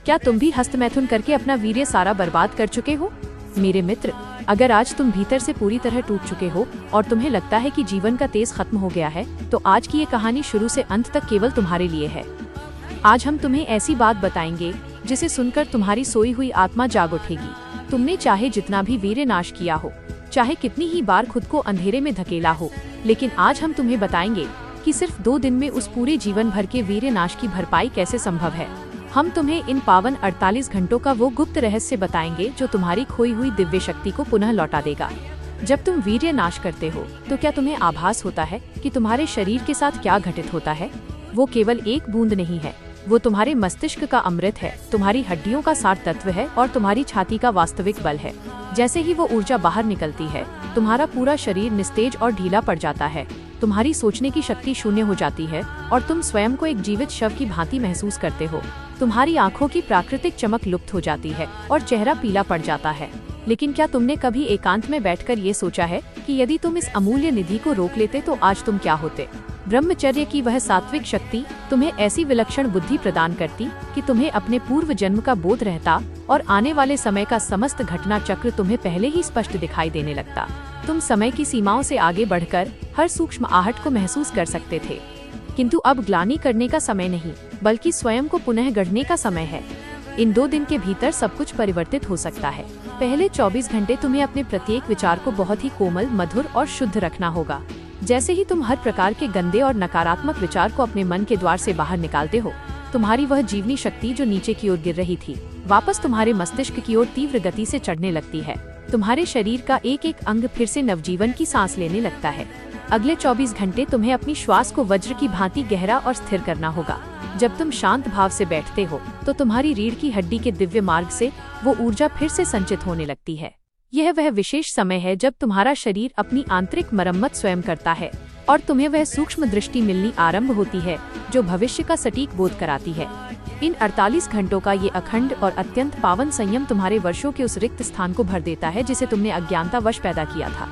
क्या तुम भी हस्तमैथुन करके अपना वीर्य सारा बर्बाद कर चुके हो? मेरे मित्र, अगर आज तुम भीतर से पूरी तरह टूट चुके हो और तुम्हें लगता है कि जीवन का तेज खत्म हो गया है, तो आज की ये कहानी शुरू से अंत तक केवल तुम्हारे लिए है। आज हम तुम्हें ऐसी बात बताएंगे जिसे सुनकर तुम्हारी सोई हुई आत्मा जाग उठेगी। तुमने चाहे जितना भी वीर्य नाश किया हो, चाहे कितनी ही बार खुद को अंधेरे में धकेला हो, लेकिन आज हम तुम्हें बताएंगे कि सिर्फ 2 दिन में उस पूरे जीवन भर के वीर्य नाश की भरपाई कैसे संभव है। हम तुम्हें इन पावन 48 घंटों का वो गुप्त रहस्य बताएंगे जो तुम्हारी खोई हुई दिव्य शक्ति को पुनः लौटा देगा। जब तुम वीर्य नाश करते हो तो क्या तुम्हें आभास होता है कि तुम्हारे शरीर के साथ क्या घटित होता है? वो केवल एक बूंद नहीं है, वो तुम्हारे मस्तिष्क का अमृत है, तुम्हारी हड्डियों का सार तत्व है और तुम्हारी छाती का वास्तविक बल है। जैसे ही वो ऊर्जा बाहर निकलती है, तुम्हारा पूरा शरीर निस्तेज और ढीला पड़ जाता है। तुम्हारी सोचने की शक्ति शून्य हो जाती है और तुम स्वयं को एक जीवित शव की भांति महसूस करते हो। तुम्हारी आंखों की प्राकृतिक चमक लुप्त हो जाती है और चेहरा पीला पड़ जाता है। लेकिन क्या तुमने कभी एकांत में बैठकर ये सोचा है कि यदि तुम इस अमूल्य निधि को रोक लेते तो आज तुम क्या होते? ब्रह्मचर्य की वह सात्विक शक्ति तुम्हें ऐसी विलक्षण बुद्धि प्रदान करती कि तुम्हें अपने पूर्व जन्म का बोध रहता और आने वाले समय का समस्त घटना चक्र तुम्हें पहले ही स्पष्ट दिखाई देने लगता। तुम समय की सीमाओं से आगे बढ़कर हर सूक्ष्म आहट को महसूस कर सकते थे। किंतु अब ग्लानि करने का समय नहीं, बल्कि स्वयं को पुनः गढ़ने का समय है। इन 2 दिन के भीतर सब कुछ परिवर्तित हो सकता है। पहले 24 घंटे तुम्हें अपने प्रत्येक विचार को बहुत ही कोमल, मधुर और शुद्ध रखना होगा। जैसे ही तुम हर प्रकार के गंदे और नकारात्मक विचार को अपने मन के द्वार से बाहर निकालते हो, तुम्हारी वह जीवनी शक्ति जो नीचे की ओर गिर रही थी, वापस तुम्हारे मस्तिष्क की ओर तीव्र गति से चढ़ने लगती है। तुम्हारे शरीर का एक एक अंग फिर से नवजीवन की सांस लेने लगता है। अगले 24 घंटे तुम्हें अपनी श्वास को वज्र की भांति गहरा और स्थिर करना होगा। जब तुम शांत भाव से बैठते हो तो तुम्हारी रीढ़ की हड्डी के दिव्य मार्ग से वो ऊर्जा फिर से संचित होने लगती है। यह वह विशेष समय है जब तुम्हारा शरीर अपनी आंतरिक मरम्मत स्वयं करता है और तुम्हें वह सूक्ष्म दृष्टि मिलनी आरंभ होती है जो भविष्य का सटीक बोध कराती है। इन 48 घंटों का ये अखंड और अत्यंत पावन संयम तुम्हारे वर्षों के उस रिक्त स्थान को भर देता है जिसे तुमने अज्ञानतावश पैदा किया था।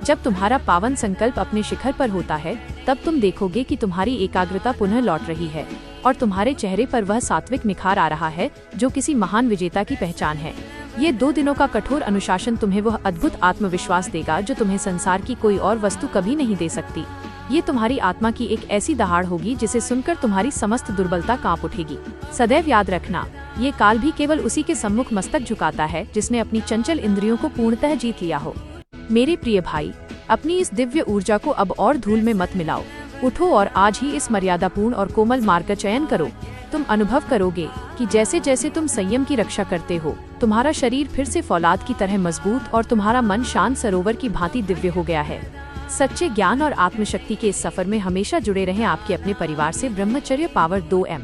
जब तुम्हारा पावन संकल्प अपने शिखर पर होता है, तब तुम देखोगे कि तुम्हारी एकाग्रता पुनः लौट रही है और तुम्हारे चेहरे पर वह सात्विक निखार आ रहा है जो किसी महान विजेता की पहचान है। ये 2 दिनों का कठोर अनुशासन तुम्हें वह अद्भुत आत्मविश्वास देगा जो तुम्हें संसार की कोई और वस्तु कभी नहीं दे सकती। ये तुम्हारी आत्मा की एक ऐसी दहाड़ होगी जिसे सुनकर तुम्हारी समस्त दुर्बलता कांप उठेगी। सदैव याद रखना, ये काल भी केवल उसी के सम्मुख मस्तक झुकाता है जिसने अपनी चंचल इंद्रियों को पूर्णतः जीत लिया हो। मेरे प्रिय भाई, अपनी इस दिव्य ऊर्जा को अब और धूल में मत मिलाओ। उठो और आज ही इस मर्यादापूर्ण और कोमल मार्ग का चयन करो। तुम अनुभव करोगे कि जैसे जैसे तुम संयम की रक्षा करते हो, तुम्हारा शरीर फिर से फौलाद की तरह मजबूत और तुम्हारा मन शांत सरोवर की भांति दिव्य हो गया है। सच्चे ज्ञान और आत्मशक्ति के इस सफर में हमेशा जुड़े रहें आपके अपने परिवार से ब्रह्मचर्य पावर 2M।